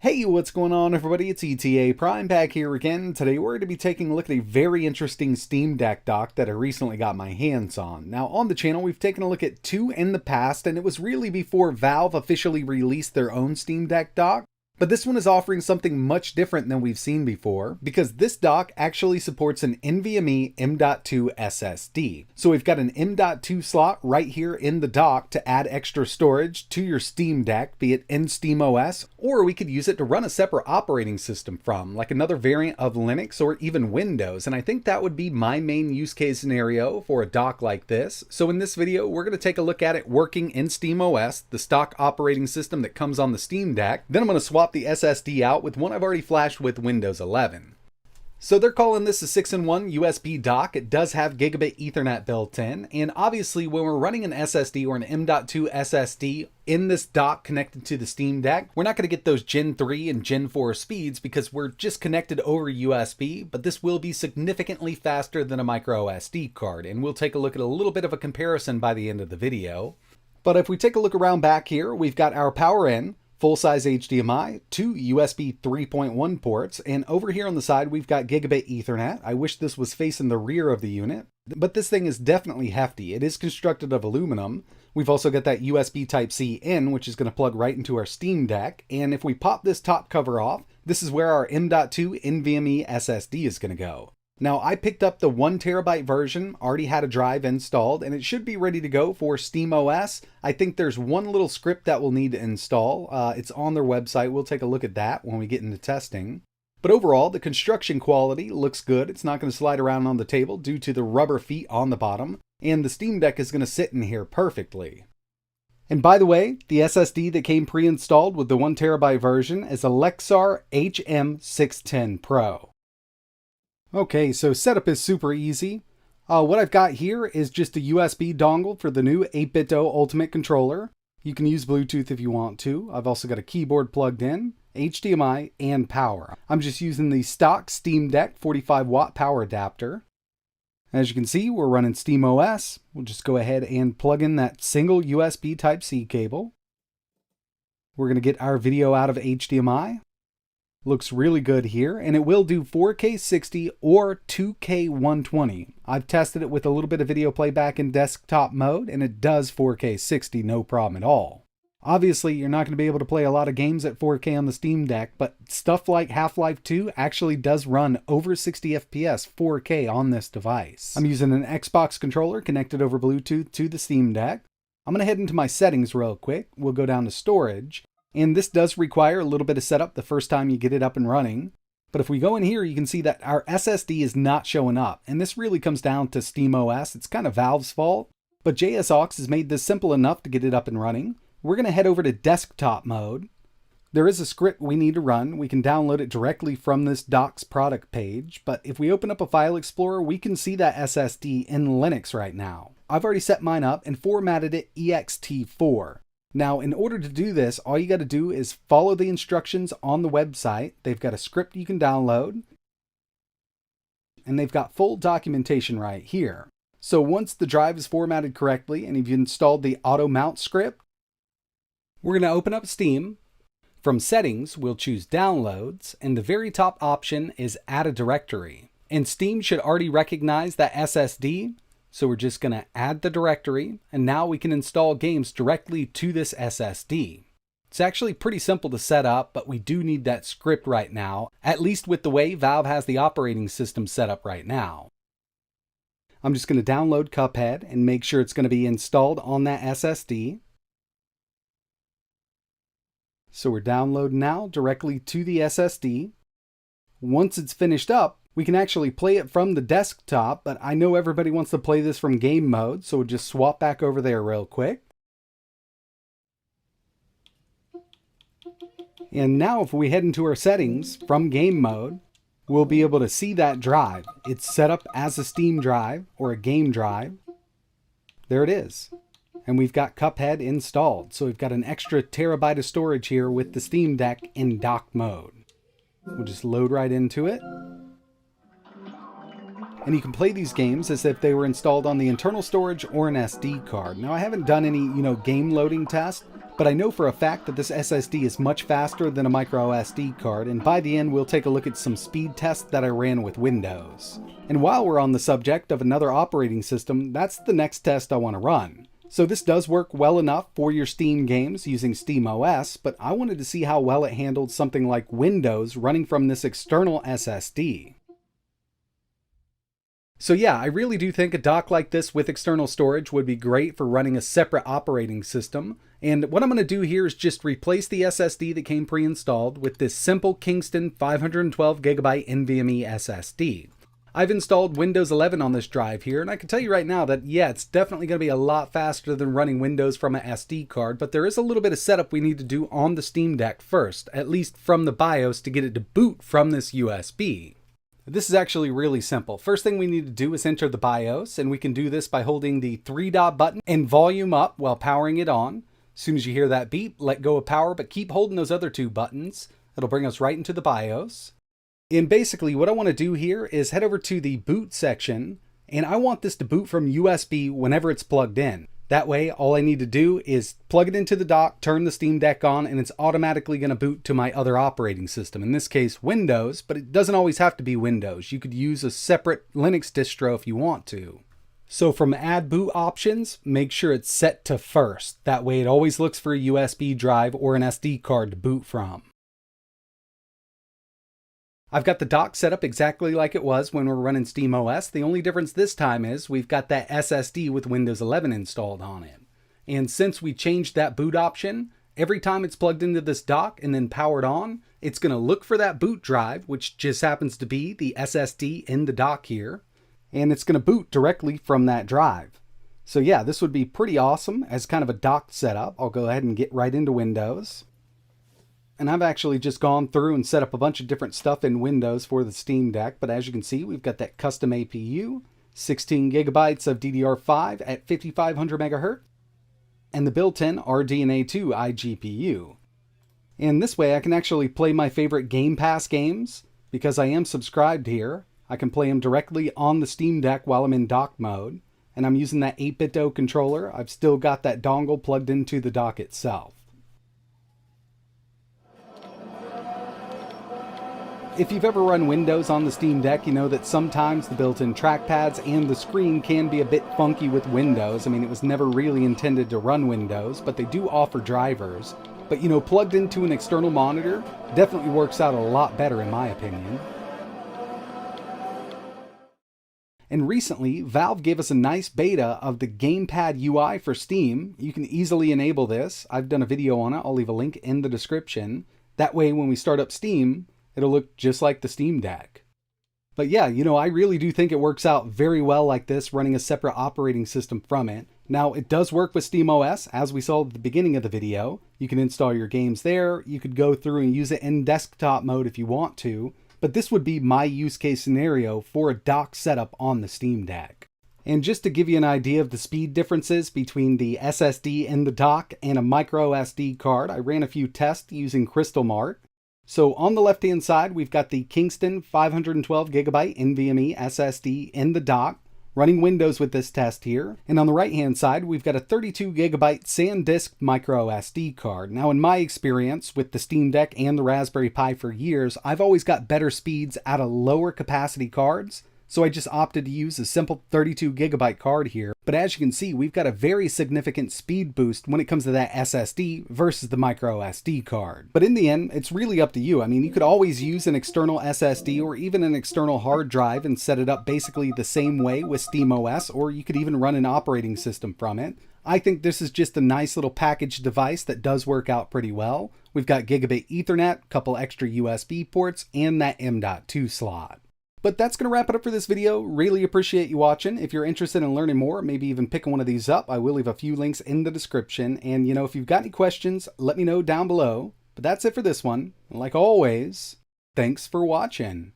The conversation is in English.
Hey, what's going on everybody? It's ETAPRIME back here again. Today we're going to be taking a look at a very interesting Steam Deck dock that I recently got my hands on. Now on the channel we've taken a look at two in the past, and it was really before Valve officially released their own Steam Deck dock. But this one is offering something much different than we've seen before, because this dock actually supports an NVMe M.2 SSD. So we've got an M.2 slot right here in the dock to add extra storage to your Steam Deck, be it in SteamOS, or we could use it to run a separate operating system from, like another variant of Linux or even Windows. And I think that would be my main use case scenario for a dock like this. So in this video, we're going to take a look at it working in SteamOS, the stock operating system that comes on the Steam Deck. Then I'm going to swap the SSD out with one I've already flashed with Windows 11. So they're calling this a 6-in-1 USB dock. It does have gigabit Ethernet built in, and obviously when we're running an SSD or an M.2 SSD in this dock connected to the Steam Deck, we're not going to get those Gen 3 and Gen 4 speeds because we're just connected over USB, but this will be significantly faster than a micro SD card, and we'll take a look at a little bit of a comparison by the end of the video. But if we take a look around back here, we've got our power in, full-size HDMI, two USB 3.1 ports, and over here on the side we've got gigabit Ethernet. I wish this was facing the rear of the unit, but this thing is definitely hefty. It is constructed of aluminum. We've also got that USB Type-C in, which is going to plug right into our Steam Deck, and if we pop this top cover off, this is where our M.2 Nvme SSD is going to go. Now, I picked up the 1TB version, already had a drive installed, and it should be ready to go for SteamOS. I think there's one little script that we'll need to install. It's on their website. We'll take a look at that when we get into testing. But overall, the construction quality looks good. It's not going to slide around on the table due to the rubber feet on the bottom, and the Steam Deck is going to sit in here perfectly. And by the way, the SSD that came pre-installed with the 1TB version is a Lexar HM610 Pro. Okay, so setup is super easy. What I've got here is just a USB dongle for the new 8BitDo Ultimate controller. You can use Bluetooth if you want to. I've also got a keyboard plugged in, HDMI, and power. I'm just using the stock Steam Deck 45-watt power adapter. As you can see, we're running SteamOS. We'll just go ahead and plug in that single USB Type-C cable. We're going to get our video out of HDMI. Looks really good here, and it will do 4K 60 or 2K 120. I've tested it with a little bit of video playback in desktop mode, and it does 4K 60 no problem at all. Obviously, you're not going to be able to play a lot of games at 4K on the Steam Deck, but stuff like Half-Life 2 actually does run over 60 FPS 4K on this device. I'm using an Xbox controller connected over Bluetooth to the Steam Deck. I'm going to head into my settings real quick. We'll go down to storage. And this does require a little bit of setup the first time you get it up and running. But if we go in here, you can see that our SSD is not showing up. And this really comes down to SteamOS. It's kind of Valve's fault. But JSAUX has made this simple enough to get it up and running. We're going to head over to desktop mode. There is a script we need to run. We can download it directly from this dock's product page. But if we open up a file explorer, we can see that SSD in Linux right now. I've already set mine up and formatted it ext4. Now, in order to do this, all you got to do is follow the instructions on the website. They've got a script you can download, and they've got full documentation right here. So once the drive is formatted correctly and you've installed the auto mount script, we're going to open up Steam. From settings, we'll choose downloads, and the very top option is add a directory. And Steam should already recognize that SSD. So we're just going to add the directory, and now we can install games directly to this SSD. It's actually pretty simple to set up, but we do need that script right now, at least with the way Valve has the operating system set up right now. I'm just going to download Cuphead and make sure it's going to be installed on that SSD. So we're downloading now directly to the SSD. Once it's finished up, we can actually play it from the desktop, but I know everybody wants to play this from game mode, so we'll just swap back over there real quick. And now if we head into our settings from game mode, we'll be able to see that drive. It's set up as a Steam drive or a game drive. There it is. And we've got Cuphead installed. So we've got an extra terabyte of storage here with the Steam Deck in dock mode. We'll just load right into it. And you can play these games as if they were installed on the internal storage or an SD card. Now I haven't done any, game loading tests, But I know for a fact that this SSD is much faster than a micro SD card, and by the end we'll take a look at some speed tests that I ran with Windows. And while we're on the subject of another operating system, that's the next test I want to run. So this does work well enough for your Steam games using SteamOS, but I wanted to see how well it handled something like Windows running from this external SSD. So yeah, I really do think a dock like this with external storage would be great for running a separate operating system. And what I'm going to do here is just replace the SSD that came pre-installed with this simple Kingston 512GB NVMe SSD. I've installed Windows 11 on this drive here, and I can tell you right now that yeah, it's definitely going to be a lot faster than running Windows from an SD card, but there is a little bit of setup we need to do on the Steam Deck first, at least from the BIOS to get it to boot from this USB. This is actually really simple. First thing we need to do is enter the BIOS, and we can do this by holding the 3-dot button and volume up while powering it on. As soon as you hear that beep, let go of power, but keep holding those other two buttons. It'll bring us right into the BIOS. And basically what I want to do here is head over to the boot section, and I want this to boot from USB whenever it's plugged in. That way, all I need to do is plug it into the dock, turn the Steam Deck on, and it's automatically going to boot to my other operating system. In this case, Windows, but it doesn't always have to be Windows. You could use a separate Linux distro if you want to. So from Add Boot Options, make sure it's set to first. That way it always looks for a USB drive or an SD card to boot from. I've got the dock set up exactly like it was when we're running SteamOS. The only difference this time is we've got that SSD with Windows 11 installed on it. And since we changed that boot option, every time it's plugged into this dock and then powered on, it's going to look for that boot drive, which just happens to be the SSD in the dock here, and it's going to boot directly from that drive. So yeah, this would be pretty awesome as kind of a docked setup. I'll go ahead and get right into Windows. And I've actually just gone through and set up a bunch of different stuff in Windows for the Steam Deck, but as you can see, we've got that custom APU, 16 gigabytes of DDR5 at 5500 MHz, and the built-in RDNA2 iGPU. And this way I can actually play my favorite Game Pass games. Because I am subscribed here, I can play them directly on the Steam Deck while I'm in dock mode, and I'm using that 8BitDo controller. I've still got that dongle plugged into the dock itself. If you've ever run Windows on the Steam Deck, you know that sometimes the built-in trackpads and the screen can be a bit funky with Windows. I mean, it was never really intended to run Windows, but they do offer drivers. But you know, plugged into an external monitor definitely works out a lot better in my opinion. And recently, Valve gave us a nice beta of the Gamepad UI for Steam. You can easily enable this. I've done a video on it. I'll leave a link in the description. That way, when we start up Steam, it'll look just like the Steam Deck. But yeah, you know, I really do think it works out very well like this, running a separate operating system from it. Now, it does work with SteamOS, as we saw at the beginning of the video. You can install your games there. You could go through and use it in desktop mode if you want to. But this would be my use case scenario for a dock setup on the Steam Deck. And just to give you an idea of the speed differences between the SSD in the dock and a micro SD card, I ran a few tests using Crystal Mart. So on the left-hand side, we've got the Kingston 512GB NVMe SSD in the dock, running Windows with this test here. And on the right-hand side, we've got a 32GB SanDisk micro SD card. Now, in my experience with the Steam Deck and the Raspberry Pi for years, I've always got better speeds out of lower capacity cards. So I just opted to use a simple 32GB card here. But as you can see, we've got a very significant speed boost when it comes to that SSD versus the micro SD card. But in the end, it's really up to you. I mean, you could always use an external SSD or even an external hard drive and set it up basically the same way with SteamOS, or you could even run an operating system from it. I think this is just a nice little package device that does work out pretty well. We've got gigabit Ethernet, a couple extra USB ports, and that M.2 slot. But that's going to wrap it up for this video. Really appreciate you watching. If you're interested in learning more, maybe even picking one of these up, I will leave a few links in the description. And you know, if you've got any questions, let me know down below. But that's it for this one. And like always, thanks for watching.